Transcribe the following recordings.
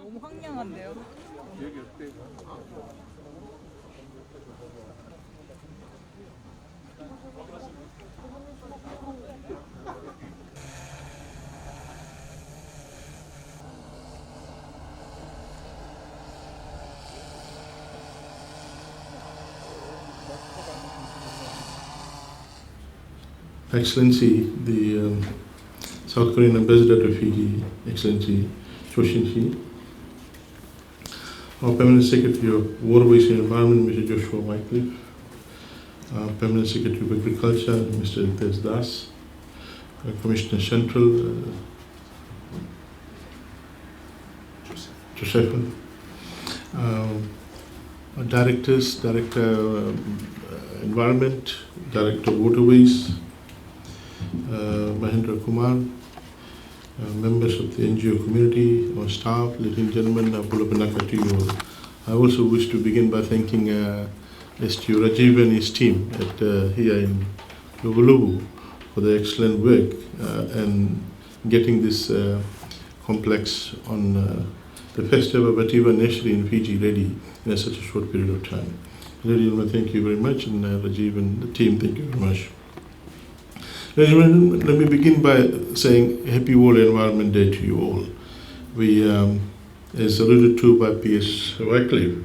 너무 황량한데요. Excellency, the South Korean Ambassador to Fiji, Excellency Choshin-Shi, our Permanent Secretary of Waterways and Environment, Mr. Joshua Wycliffe, our Permanent Secretary of Agriculture, Mr. Hitesh Das, Commissioner Central, Joseph, Directors, Director Environment, Director Waterways, Mahendra Kumar, members of the NGO community, our staff, ladies and gentlemen, Pulapanaka to you all. I also wish to begin by thanking STU Rajiv and his team at here in Luvuluvu for the excellent work and getting this complex on the festival of Nausori in Fiji ready in such a short period of time. Ladies and gentlemen, thank you very much, and Rajiv and the team, thank you very much. Let me begin by saying Happy World Environment Day to you all. We, as alluded to by P.S. Wycliffe,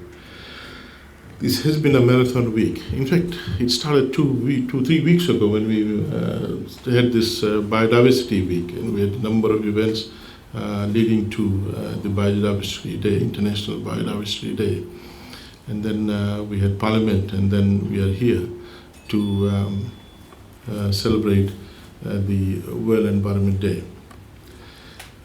this has been a marathon week. In fact, it started 3 weeks ago when we had this Biodiversity Week, and we had a number of events leading to the Biodiversity Day, International Biodiversity Day. And then we had Parliament, and then we are here to celebrate the World Environment Day.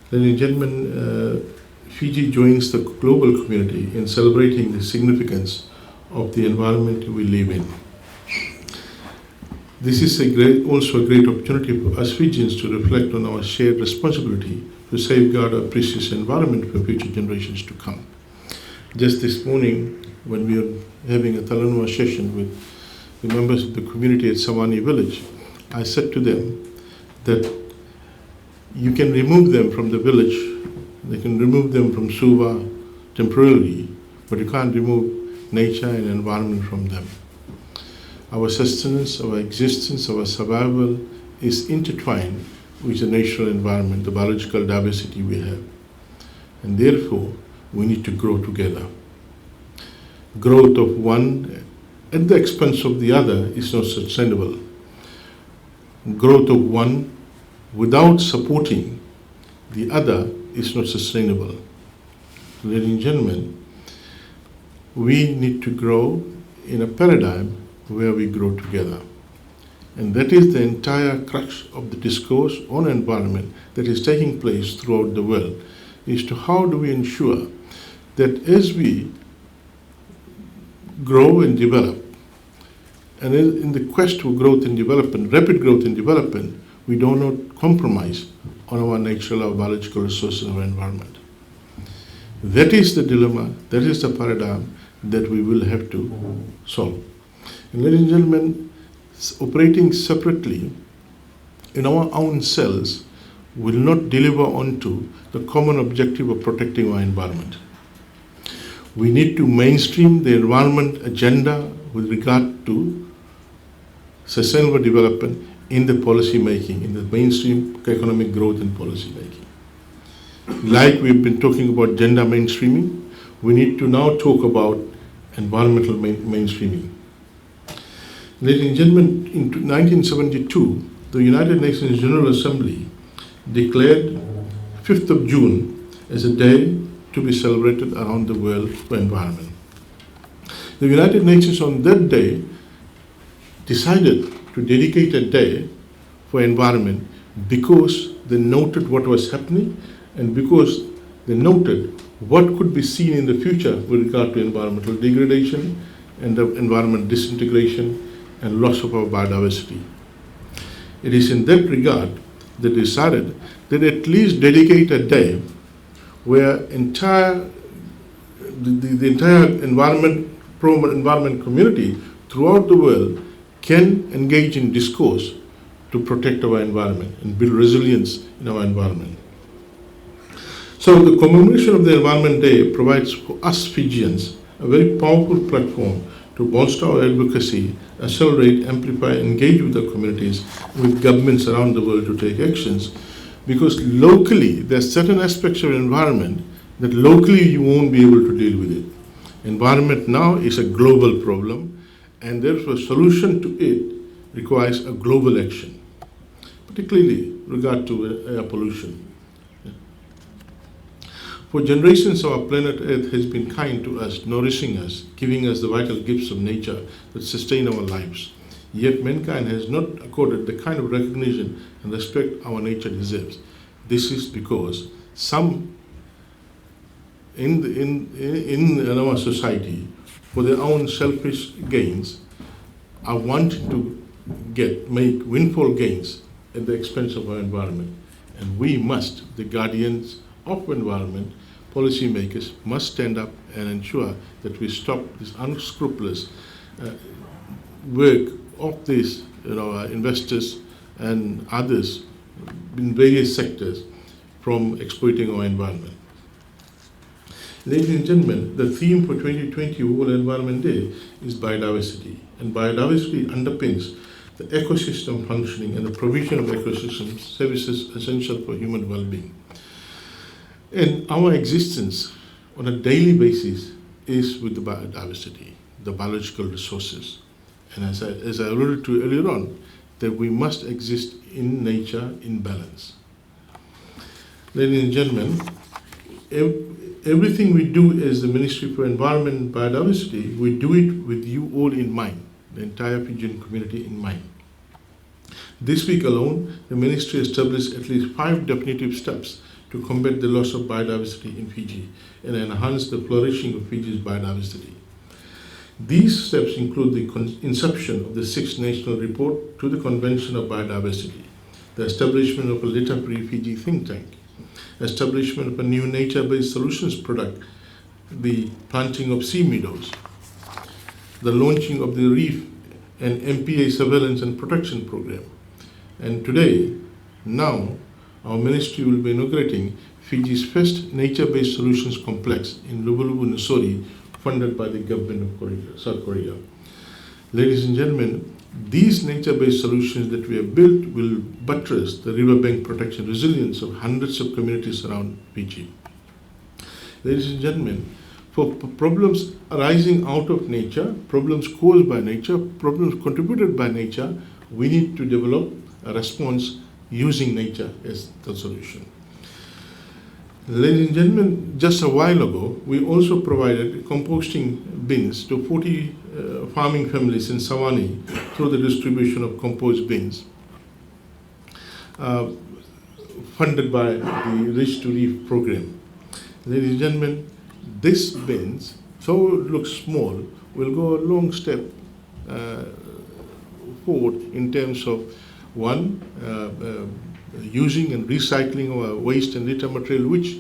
Ladies and gentlemen, Fiji joins the global community in celebrating the significance of the environment we live in. This is also a great opportunity for us Fijians to reflect on our shared responsibility to safeguard our precious environment for future generations to come. Just this morning, when we were having a Talanua session with the members of the community at Savani village, I said to them that you can remove them from the village, they can remove them from Suva temporarily, but you can't remove nature and environment from them. Our sustenance, our existence, our survival is intertwined with the natural environment, the biological diversity we have. And therefore, we need to grow together. Growth of one at the expense of the other is not sustainable. Growth of one without supporting the other is not sustainable. Ladies and gentlemen, we need to grow in a paradigm where we grow together. And that is the entire crux of the discourse on environment that is taking place throughout the world, is to how do we ensure that as we grow and develop, and in the quest for growth and development, rapid growth and development, we do not compromise on our natural or biological resources of our environment. That is the dilemma, that is the paradigm that we will have to solve. And ladies and gentlemen, operating separately in our own cells will not deliver onto the common objective of protecting our environment. We need to mainstream the environment agenda with regard to sustainable development in the policy making, in the mainstream economic growth and policy making. Like we've been talking about gender mainstreaming, we need to now talk about environmental mainstreaming. Ladies and gentlemen, in 1972, the United Nations General Assembly declared 5th of June as a day to be celebrated around the world for environment. The United Nations on that day decided to dedicate a day for environment because they noted what was happening and because they noted what could be seen in the future with regard to environmental degradation and the environment disintegration and loss of our biodiversity. It is in that regard they decided that at least dedicate a day where the entire environment community throughout the world can engage in discourse to protect our environment and build resilience in our environment. So the commemoration of the Environment Day provides for us Fijians a very powerful platform to bolster our advocacy, accelerate, amplify, engage with the communities, with governments around the world to take actions. Because locally, there are certain aspects of environment that locally you won't be able to deal with it. Environment now is a global problem, and therefore solution to it requires a global action, particularly regard to air pollution. For generations, our planet Earth has been kind to us, nourishing us, giving us the vital gifts of nature that sustain our lives. Yet mankind has not accorded the kind of recognition and respect our nature deserves. This is because some in our society, for their own selfish gains, are wanting to make windfall gains at the expense of our environment. And we must, the guardians of environment, policymakers, must stand up and ensure that we stop this unscrupulous work of these investors and others in various sectors from exploiting our environment. Ladies and gentlemen, the theme for 2020 World Environment Day is biodiversity, and biodiversity underpins the ecosystem functioning and the provision of ecosystem services essential for human well-being. And our existence on a daily basis is with the biodiversity, the biological resources. And as I alluded to earlier on, that we must exist in nature in balance. Ladies and gentlemen, everything we do as the Ministry for Environment and Biodiversity, we do it with you all in mind, the entire Fijian community in mind. This week alone, the Ministry established at least 5 definitive steps to combat the loss of biodiversity in Fiji and enhance the flourishing of Fiji's biodiversity. These steps include the inception of the 6th National Report to the Convention of Biodiversity, the establishment of a litter-free Fiji think tank, establishment of a new nature-based solutions product, the planting of sea meadows, the launching of the reef and MPA surveillance and protection program. And today, now, our ministry will be inaugurating Fiji's first nature-based solutions complex in Luvuluvu, Nausori, funded by the government of South Korea. Ladies and gentlemen, these nature-based solutions that we have built will buttress the riverbank protection resilience of hundreds of communities around Fiji. Ladies and gentlemen, for problems arising out of nature, problems caused by nature, problems contributed by nature, we need to develop a response using nature as the solution. Ladies and gentlemen, just a while ago, we also provided composting bins to 40 farming families in Savani through the distribution of compost bins funded by the Rich to Reef program. Ladies and gentlemen, these bins, though it looks small, will go a long step forward in terms of one, using and recycling our waste and litter material, which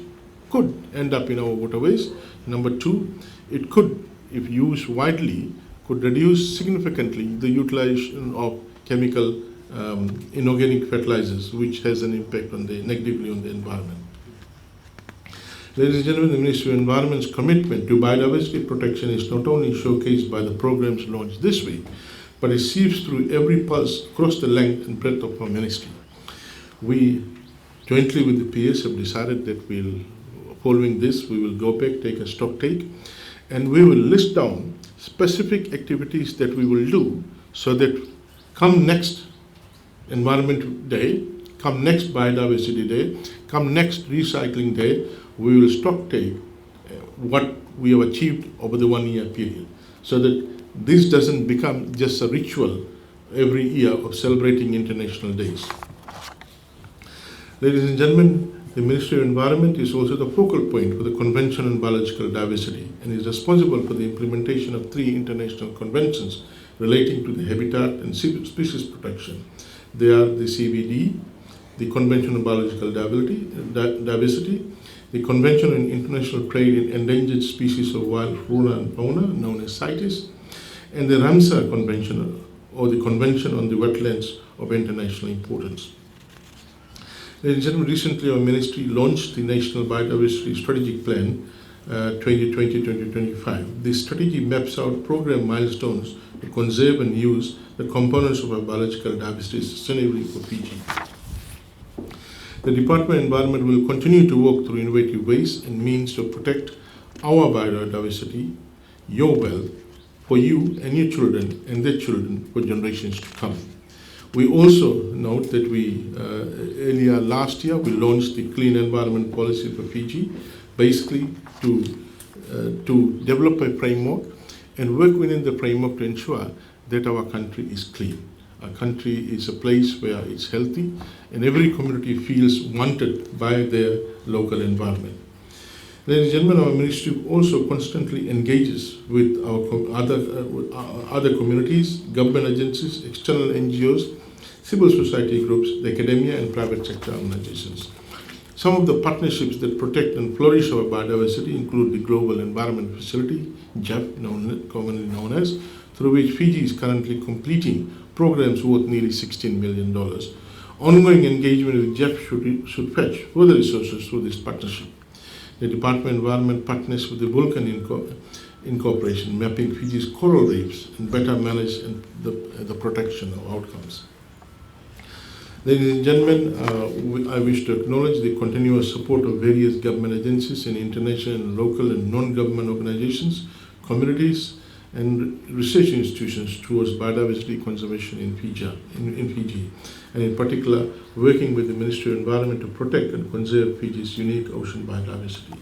could end up in our waterways. Number 2, it could, if used widely, could reduce significantly the utilization of chemical inorganic fertilizers, which has an impact negatively on the environment. Ladies and gentlemen, the Ministry of Environment's commitment to biodiversity protection is not only showcased by the programs launched this week, but it seeps through every pulse across the length and breadth of our ministry. We, jointly with the PS, have decided that following this, we will go back, take a stock take, and we will list down specific activities that we will do so that come next Environment Day, come next Biodiversity Day, come next Recycling Day, we will stock take what we have achieved over the 1 year period, so that this doesn't become just a ritual every year of celebrating international days. Ladies and gentlemen, the Ministry of Environment is also the focal point for the Convention on Biological Diversity and is responsible for the implementation of 3 international conventions relating to the habitat and species protection. They are the CBD, the Convention on Biological Diversity, the Convention on International Trade in Endangered Species of Wild Flora and Fauna, known as CITES, and the Ramsar Convention, or the Convention on the Wetlands of International Importance. Ladies and gentlemen, recently our ministry launched the National Biodiversity Strategic Plan 2020-2025. This strategy maps out program milestones to conserve and use the components of our biological diversity sustainably for Fiji. The Department of Environment will continue to work through innovative ways and means to protect our biodiversity, your wealth, for you and your children and their children for generations to come. We also note that earlier last year, we launched the Clean Environment Policy for Fiji, basically to develop a framework and work within the framework to ensure that our country is clean. Our country is a place where it's healthy and every community feels wanted by their local environment. Ladies and gentlemen, our ministry also constantly engages with our other communities, government agencies, external NGOs, civil society groups, the academia and private sector organizations. Some of the partnerships that protect and flourish our biodiversity include the Global Environment Facility, GEF, commonly known as, through which Fiji is currently completing programs worth nearly $16 million. Ongoing engagement with GEF should fetch further resources through this partnership. The Department of Environment partners with the Vulcan Incorporation, mapping Fiji's coral reefs and better manage the protection of outcomes. Ladies and gentlemen, I wish to acknowledge the continuous support of various government agencies and international and local and non-government organizations, communities, and research institutions towards biodiversity conservation in Fiji, and in particular, working with the Ministry of Environment to protect and conserve Fiji's unique ocean biodiversity.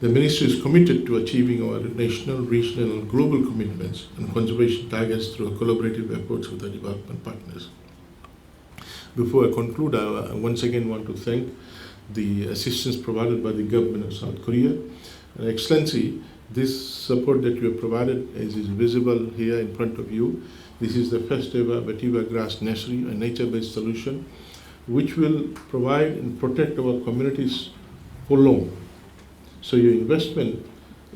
The Ministry is committed to achieving our national, regional, and global commitments and conservation targets through collaborative efforts with the development partners. Before I conclude, I once again want to thank the assistance provided by the government of South Korea. Excellency, this support that you have provided is visible here in front of you. This is the first ever vetiver grass Nausori, a nature-based solution, which will provide and protect our communities for long. So your investment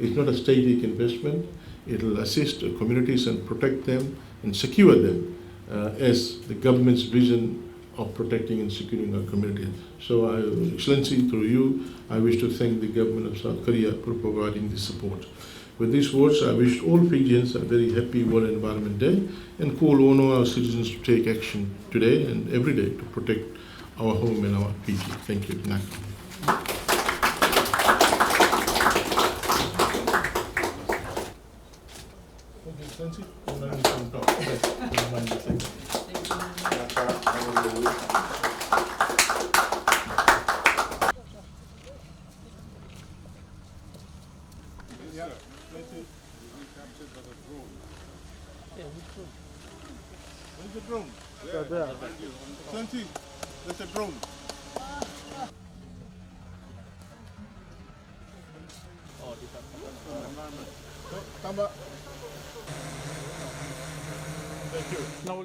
is not a static investment. It will assist the communities and protect them and secure them as the government's vision of protecting and securing our community. So, Excellency, through you, I wish to thank the government of South Korea for providing this support. With these words, I wish all Fijians a very happy World Environment Day and call on all our citizens to take action today and every day to protect our home and our Fiji. Thank you. Thank you, Excellency. Yeah, captured by the drone. Yeah, which one? Where's the drone? Yeah, there. Thank you. Excellency, there's a drone. Oh, this one. Environment. Come back. Thank you. Now